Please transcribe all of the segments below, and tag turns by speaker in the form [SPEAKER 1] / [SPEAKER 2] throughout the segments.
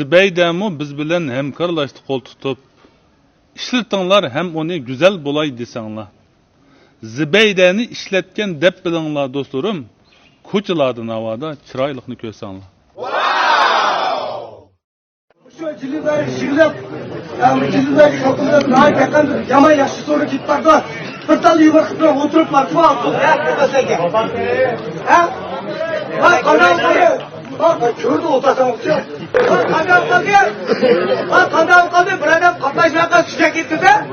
[SPEAKER 1] Zübeydemu biz bilen hemkarlaştı kol tutup. İşletinglar hem onu güzel bulay desanglar. Zübeydeni işletken dep bilinglar dostlarım. Koçalardan havada çıraylıqni ko'rsanglar.
[SPEAKER 2] Şu cilidayı şiirlep, cilidayı şokunda daha yakın yama yaşı sonra git barda. Bir tal yuvarıkta oturup martıma altı. Bak kanal kaldı. Bak kördü otasan uçuyor. Bak kanal kaldı. Bak kanal kaldı. Bir adam kaplaşmakta suya gitti de.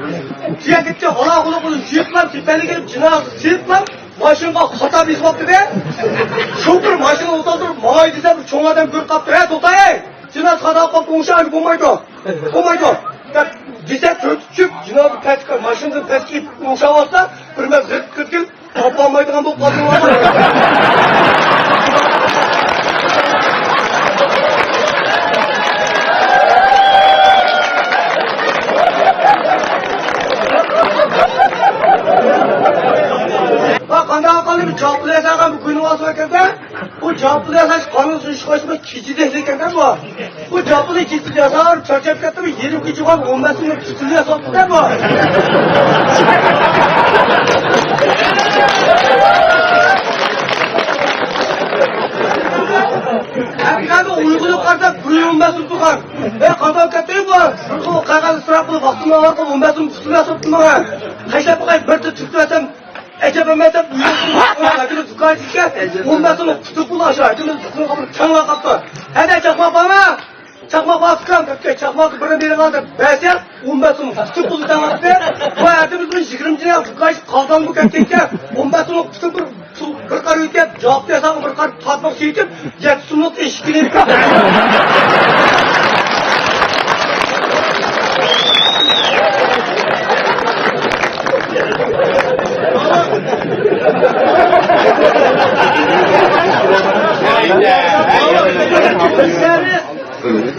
[SPEAKER 2] Suya gitti. Hala kulu suyutlar. Tipeli gelip cina suyutlar. Maşınға хата бес бапты де. Шофер машина оталдырып, маған десе бір чоң адам көріп қапты. Тоқтай, жинас қадап қап оңшағы болмайды. Болмайды. Десе түсіп, жинасы пәткі, машинасы пәткі оңшағы алса, бір мәз ғырт-ғырт тапалмайдыған болып қалдың. Çaplı yasağı bu kuyunu vasıf ekende, bu çaplı yasağı kanunsuz çıkışma keçi desek ekende bu. Bu çaplı keçi yasağı çarçap kattı mı 20 keçi var, 15'inde keçi yasağı tutar bu. Hakikaten uyguluk karda kuruyu 15'inde tutar. Kadam kattı bu. O kağızı sıra bulup aklımda var ki 15'inde keçi yasağı tutmaya. Kaçta bu kadar bir de tüktürsem, Ece Mehmet'e buyursun, tukar dikkat. Ondan sonra tutup ulaşır. Çakmak kaptı. Hadi çakmak bana. Çakmak baskan. Çakmak birine biri kaldı. Besek. Ondan sonra tutup ulaşır. Bu hayatımızın şikrimcine tukar kaldan bu kekkekke. Ondan sonra tutup bir kar ötep. Cevap yasak bir kar tatmak süyütüp. Yetsunut eşkini.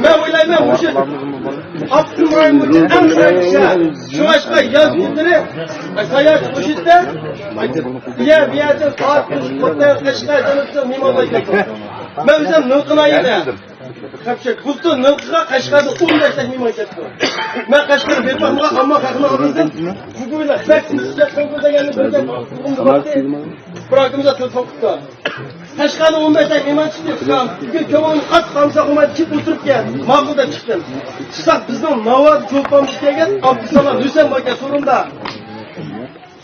[SPEAKER 2] Ben oylayayım bu şey. Abdülmuray'ın bu en güzel şu aşka yaz günleri sayar poşette diğer bir yerde saat kutaya kaçına canısı mimarlayacak. Ben özüm nılkınaydı. Kapşak kustu nılkıga kaçkadı 15 dakika mimarlayacak. Ben kaçkadı bir bakma ama kakına alındım. Bugün de beksin sıcak sokuda geldi böyle umdu baktı. Bıraktığımızda telefon kuttu. Kaçkadı 15 dakika miman çıktı. Bugün kömağın kat kamsa kumaydı çık oturup gel. Mağluda çıktım. Çıksak bizden navad çoğulpamış gelgen Abdüsalam Hüseyin Bakya sorunda.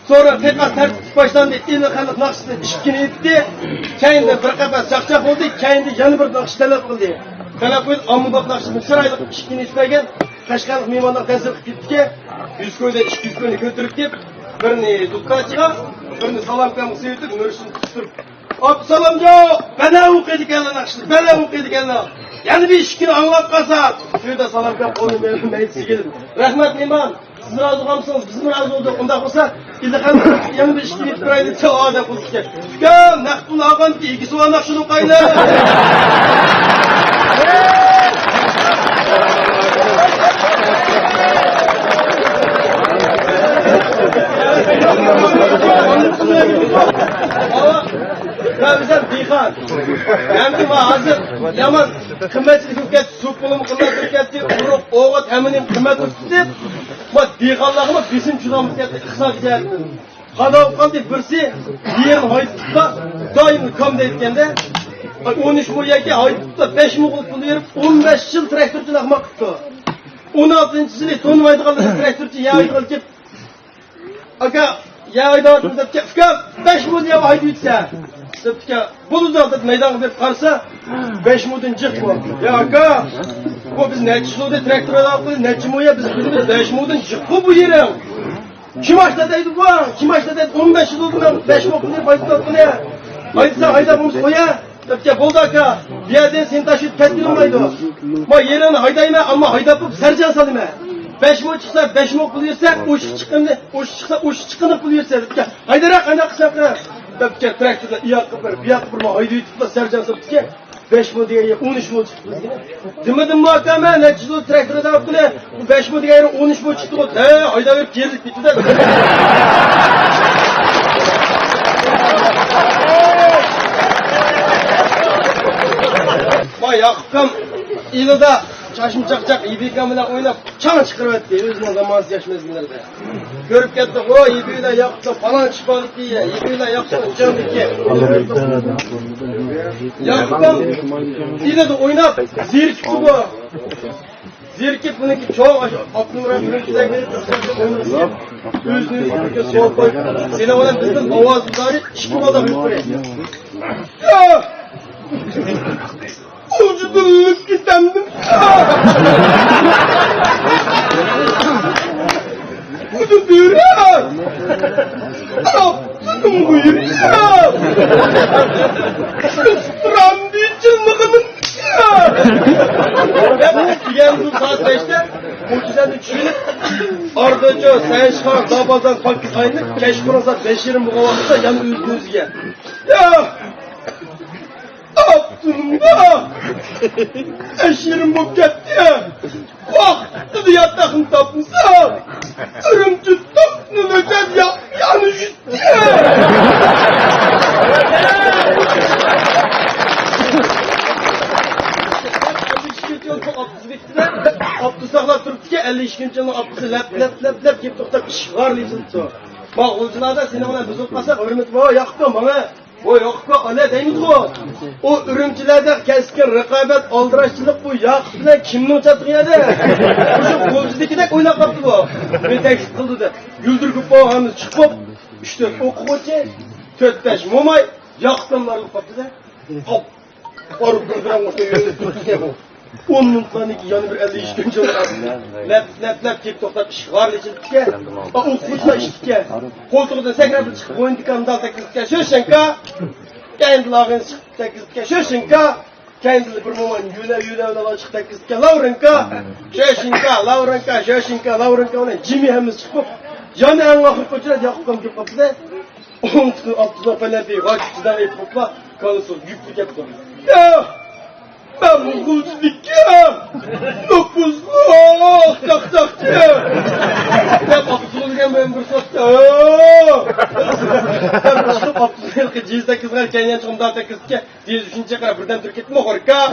[SPEAKER 2] Sonra tekrar tertip başlandı. İlmi kanık nakşısını çıkkini etti. Kayında bir kapat çakçak oldu. Kayında yanı bir nakşı talep kıldı. Talep kıldı. Amudap nakşısını sıraylık çıkkini etmegen. Kaçkanlık mimanlar kazırıp gitti ki. Yüzköy'de 200 köyünü götürüp deyip. Birini dukkaçıga. Birini salam kamı sevdip. Nörüşünü tutturup. Abdüsalam yok. Bana okuydu geldi nakşısını. Bana okuydu geldi. Yani bir işkini anlap kalsa. Şurada salam kamı onu meclisi gelin. Rahmet miman. Siz razı kalmışsınız, bizim razı olduk. Ondan olsa, İldekan yanı bir işkini ettiraydı, çoğu da bulduk ki. Tüken, nakdun ağan ki, ilgisi var nakşının kaydı. Ben bizden dikkat. Yani hazır, yaman kıymetli hükümet, supulum kıymetli hükümet, uruk, oğut, eminim kıymetli hükümet. Bak dikkatlığımı bizim çıkamız geldi, kısa güzel. Kadavuk kaldı birisi, diğerini hayıtlıkta, daimi kamda etkende. 13 mulyaki hayıtlıkta 5 muğuluk buluyorum, 15 yıl traktörcü nakmak tuttu. 16.sini tonmaydı kaldı traktörcü yağı kaldı. Aka, yağı da atmış ki, fıka 5 mulya haydi bitse. Ki, bunu da meydan verip karsa 5 mudun cık bu. Ya aka, bu biz neçi oldu traktör aldı, neçi muya biz 5 mudun cık bu yerim. Kim açtadaydı bu? Kim açtadaydı? 15 yıl oldu ben 5 mudun diye bayıt oldu ne? Haydi hayda bunu koya. Ki buldu aka, bir yerden seni taşıyıp kettin olmaydı o. Ma yerini haydayma ama haydapıp sercan salıma. 5 mud çıksa 5 mud buluyorsa, uç çıksa uç çıkınıp buluyorsa. Haydarak kaynak kısa kıra. Tabii traktörde iyak kıpır, biyak kıpırma, haydi yutup da sercan salıp ki 5 mud diye 13 mud çıktı. Demedim muhakeme, neçiz o traktörde yaptı ne? Bu 5 mud diye 13 mud çıktı o. Hayda verip geldik bitti de. Vay Yakup'cum, İlı'da Çaşım çakacak, İBK'mle oynap, çan çıkarıp etti, özünün zamansız yaş mezginlerde. Görüp kettik, o İBK'yle yaptı, falan çıkmadı diye, İBK'yle yaptı, candı ki. Yaptım, ile de oynap, zir çıktı bu. Zirkip bununki çok aşağı, 6 numara bürüntüden gelip, oynasın. Özünü zirkip soğuk koy. Seni olan bizim avazlıları, çıkmadan yukarı. Ya! Ucuduluk gidendim. Ucuduluk. Yaptım buyur ya. Sıram değil cılmıkımın ya. Ben geldim saat 5'te. Mucizeni düşünüp Ardıcı, sen çıkar, Dabazan, Fakir Kayınlık, Keşkur'a saat 5:20 bu kavakta yanı üzgünüzge. Ya! Yaptım da! Eşerim bu gitti ya! Vakti yatakın tapınsa! Örüm tuttum, nöbet yap, yanı gitti ya! Abdüsaklar Türkiye 52. yılın abdüsü lep kep toxtab iş var leysin so. Bak ucularda seni ona biz okmasak hürmet var yaktı bana. O yakka öyle deymiz o. O ürümçilerde keskin rekabet aldıraççılık bu yakıt bilen kimni uçattığı de. Şu golcudakidek oynap kaptı bu. Ben tekstil kıldı da. Güldürgüp bağımız çıkıp 3-4 okuğucu 4-5 momay yaktımlarlık kaptı da. Hop. Varıp güldüren ortaya yönü. 10 minutlarını ki yanı bir 53 gün sonra lep kep toxtab iş var lechiltike. Okuğucuda iştike. Koltuğudan sekrabı çıkıp oyun dikanından tekiztike. Şöşenka. Kendilağın çıkıp tekiztike. Şöşenka. Kendili bir moment yüle öyle çıkıp tekiztike. Laurenka. Şöşenka. Laurenka. Ona Jimmy hemiz çıkıp. Yanı en ahır koçuna yakıpkam kep kapıda. 10 tıkın altına penaltıyı vakitçiden yapıpla. Kanısı yüklük yaptım. Ya! Ben bu kulcudik ya! 9'lu! Tak ya! Ben Abdülhamid'den ben bir sosta. Ben çıkıp Abdülhamid'e C8 kızlar kendiyen çıkımdan tekizke. 3. kadar birden Türkiye'de mi korka?